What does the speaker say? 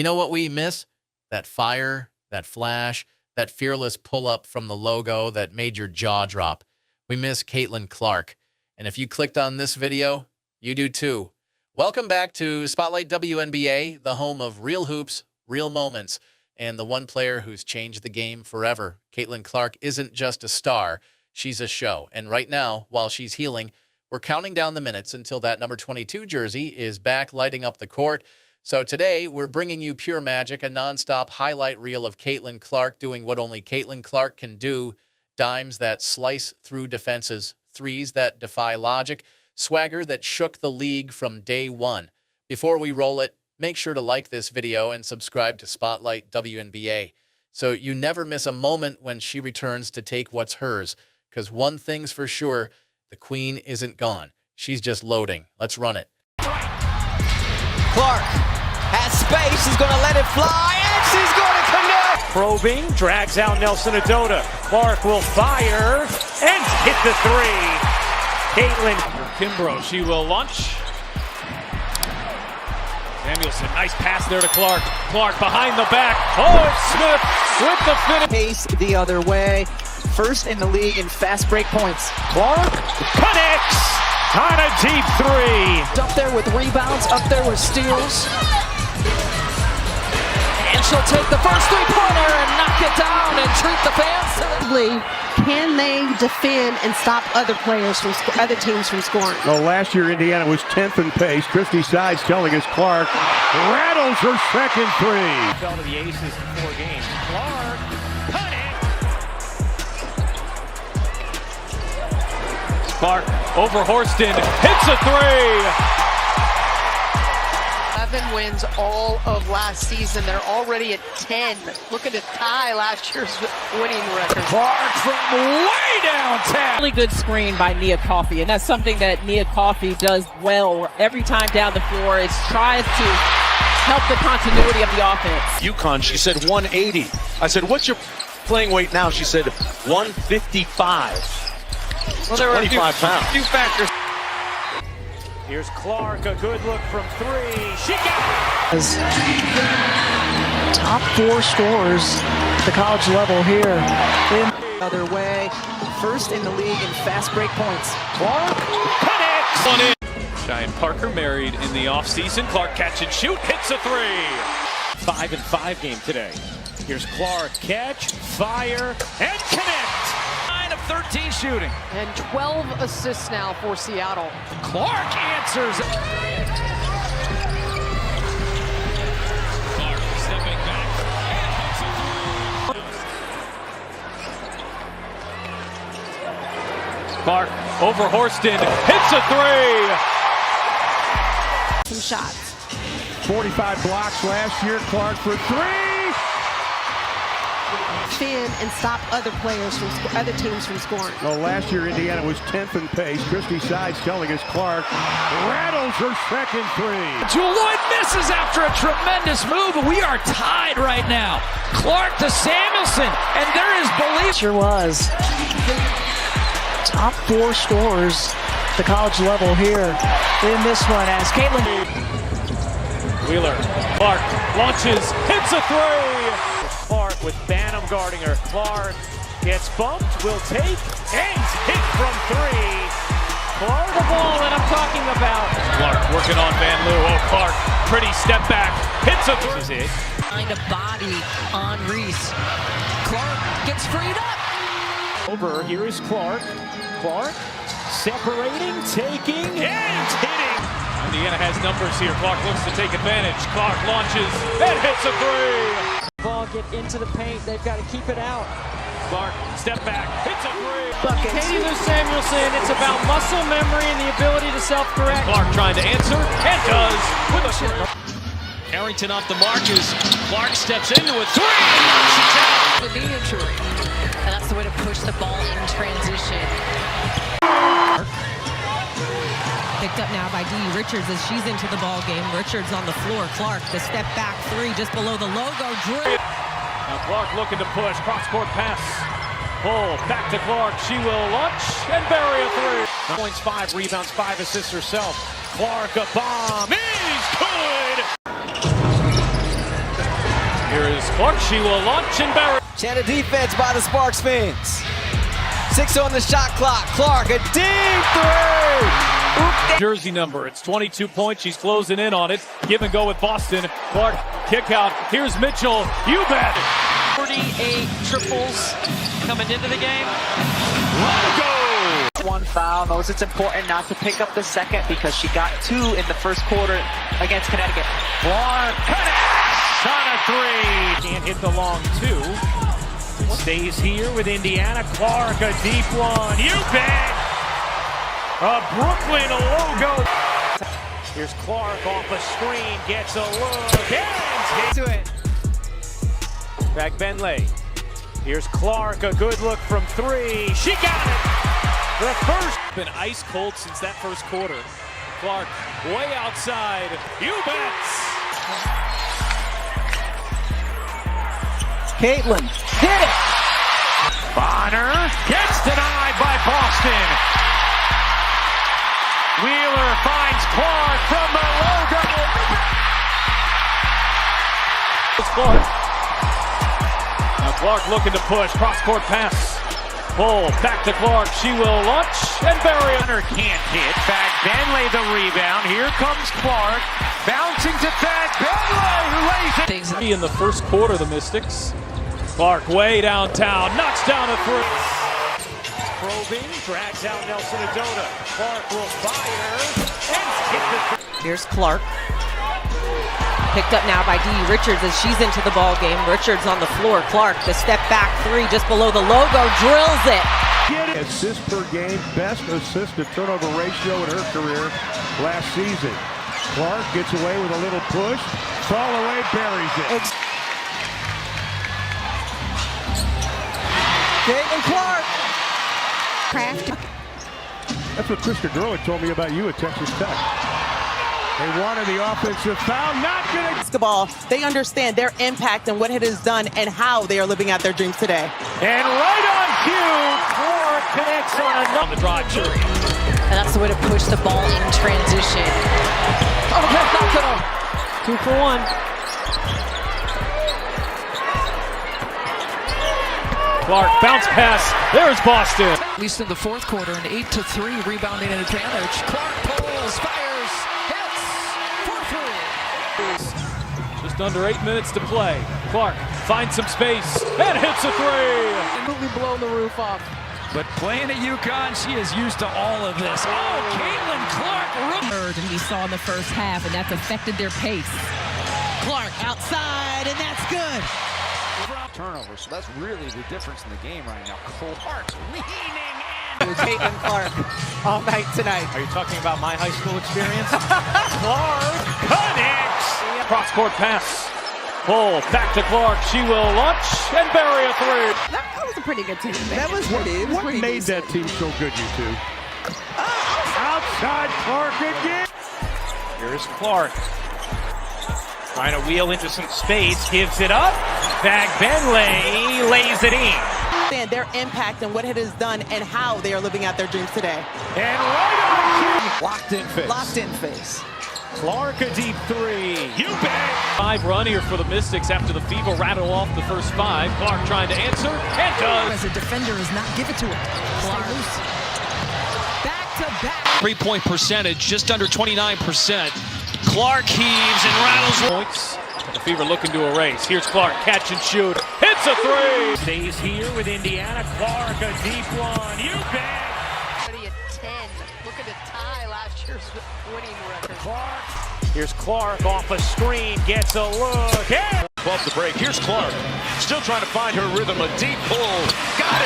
You know what we miss? That fire, that flash, that fearless pull-up from the logo that made your jaw drop. We miss Caitlin Clark. And if you clicked on this video, you do too. Welcome back to Spotlight WNBA, the home of real hoops, real moments, and the one player who's changed the game forever. Caitlin Clark isn't just a star, she's a show. And right now, while she's healing, we're counting down the minutes until that number 22 jersey is back lighting up the court. So today, we're bringing you pure magic, a nonstop highlight reel of Caitlin Clark doing what only Caitlin Clark can do, dimes that slice through defenses, threes that defy logic, swagger that shook the league from day one. Before we roll it, make sure to like this video and subscribe to Spotlight WNBA so you never miss a moment when she returns to take what's hers. Because one thing's for sure, the queen isn't gone. She's just loading. Let's run it. Clark has space. She's going to let it fly, and she's going to connect. Probing, drags out Nelson Adota. Clark will fire and hit the three. Caitlin Kimbrough, she will launch. Samuelson, nice pass there to Clark. Clark behind the back. Oh, Smith with the finish. Pace the other way. First in the league in fast break points. Clark connects on a deep three. Up there with rebounds, up there with steals. And she'll take the first three-pointer and knock it down and treat the fans. Can they defend and stop other players from other teams from scoring? Well, last year Indiana was 10th in pace. Christy Sides telling us Clark rattles her second three. Fell to the aces in 4 games. Clark connects. Clark over Horston, hits a three. 11 wins all of last season. They're already at 10. Looking to tie last year's winning record. Clark from way downtown. Really good screen by Nia Coffey, and that's something that Nia Coffey does well every time down the floor. It tries to help the continuity of the offense. UConn, she said 180. I said, what's your playing weight now? She said 155. Well, there were 25 pounds. Few factors. Here's Clark, a good look from three. She got it. Top 4 scorers at the college level here. Other way. First in the league in fast break points. Clark connects. One in. Cheyenne Parker married in the offseason. Clark catch and shoot, hits a three. 5-5 game today. Here's Clark, catch, fire, and connect. 9 of 13 shooting. And 12 assists now for Seattle. Clark answers. Clark stepping back and hits a three. Clark over Horston, hits a three. Some shots. 45 blocks last year. Clark for three. Defend and stop other players from other teams from scoring. Well, last year Indiana was 10th in pace. Christy Sides telling us Clark rattles her second three. Jewel Lloyd misses after a tremendous move, and we are tied right now. Clark to Samuelson, and there is belief. Sure was. Top 4 scorers at the college level here in this one as Caitlin. Wheeler, Clark launches, hits a three. Clark with Banham guarding her. Clark gets bumped, will take, and hit from three. Clark the ball that I'm talking about. Clark working on Van Loo. Oh, Clark, pretty step back, hits a three. This is it. Find a body on Reese. Clark gets freed up. Over, here is Clark. Clark separating, taking, and hitting. Indiana has numbers here. Clark looks to take advantage. Clark launches and hits a three. Ball get into the paint. They've got to keep it out. Clark, step back, hits a three. Katie Lou Samuelson, it's about muscle memory and the ability to self-correct. Clark trying to answer, and does with a three. Harrington off the mark as Clark steps into a three. Knocks it down. The knee injury. And that's the way to push the ball in transition. Picked up now by Dee Richards as she's into the ball game. Richards on the floor. Clark, the step back three just below the logo. Now Clark looking to push. Cross-court pass. Pull back to Clark. She will launch and bury a three. Points 5, rebounds 5, assists herself. Clark a bomb is good. Here is Clark. She will launch and bury. Channel defense by the Sparks fans. 6 on the shot clock. Clark, a deep three. Jersey number. It's 22 points. She's closing in on it. Give and go with Boston. Clark, kick out. Here's Mitchell. You bet. 48 triples coming into the game. Let go. One foul knows it's important not to pick up the second because she got 2 in the first quarter against Connecticut. Clark connects on a three. Can't hit the long 2. Stays here with Indiana. Clark, a deep one. You bet. A Brooklyn logo. Here's Clark off a screen. Gets a look. And To it. back Benley. Here's Clark. A good look from 3. She got it. The first. Been ice cold since that first quarter. Clark way outside. You bets. Caitlin did it. Bonner gets denied by Boston. Wheeler finds Clark from the logo. It's Clark. Now Clark looking to push. Cross-court pass. Pull back to Clark. She will launch and bury. Hunter can't hit. Fag Benley the rebound. Here comes Clark. Bouncing to Fag Benley who lays it. In the first quarter, the Mystics. Clark way downtown. Knocks down a three. Probing. Drags out Nelson Adota. Clark will fire. And hit the. Here's Clark. Picked up now by Dee Richards as she's into the ball game. Richards on the floor. Clark, the step back 3 just below the logo, drills it. Assists per game, best assist to turnover ratio in her career last season. Clark gets away with a little push. Fall away, buries it. Caitlin Clark. That's what Krista Gerlich told me about you at Texas Tech. They wanted the offensive foul, not going to. Basketball, they understand their impact and what it has done and how they are living out their dreams today. And right on cue, Clark connects on the drive. And that's the way to push the ball in transition. Oh, that's not good. 2 for 1. Clark, bounce pass. There's Boston. At least in the fourth quarter, an 8-3 rebounding advantage. Clark pulls, fires, hits, 4-3. Just under 8 minutes to play. Clark finds some space and hits a 3. Completely blown the roof off. But playing at UConn, she is used to all of this. Oh, Caitlin Clark. And we saw in the first half, and that's affected their pace. Clark outside, and that's good. Turnover, so that's really the difference in the game right now. Clark leaning It was Caitlin Clark all night tonight. Are you talking about my high school experience? Clark connects. Cross-court pass. Pull back to Clark. She will launch and bury a 3. That was a pretty good team. That was pretty. What made that team so good, you two? Outside Clark again. Here's Clark. Trying to wheel into some space. Gives it up. Bag Benley lays it in. Understand their impact and what it has done and how they are living out their dreams today. And right on cue. Locked in face. Locked in face. Clark a deep 3. You bet. 5 run here for the Mystics after the Fever rattle off the first 5. Clark trying to answer and does. As a defender is not give it to him. Clark. Back to back. 3-point percentage, just under 29%. Clark heaves and rattles. Points. The Fever looking to erase. Here's Clark, catch and shoot. Hits a 3. Stays here with Indiana. Clark, a deep one. You bet. Already at 10. Looking to tie last year's winning record. Clark. Here's Clark off a screen. Gets a look. Yeah. Above the break. Here's Clark. Still trying to find her rhythm. A deep pull. Got it.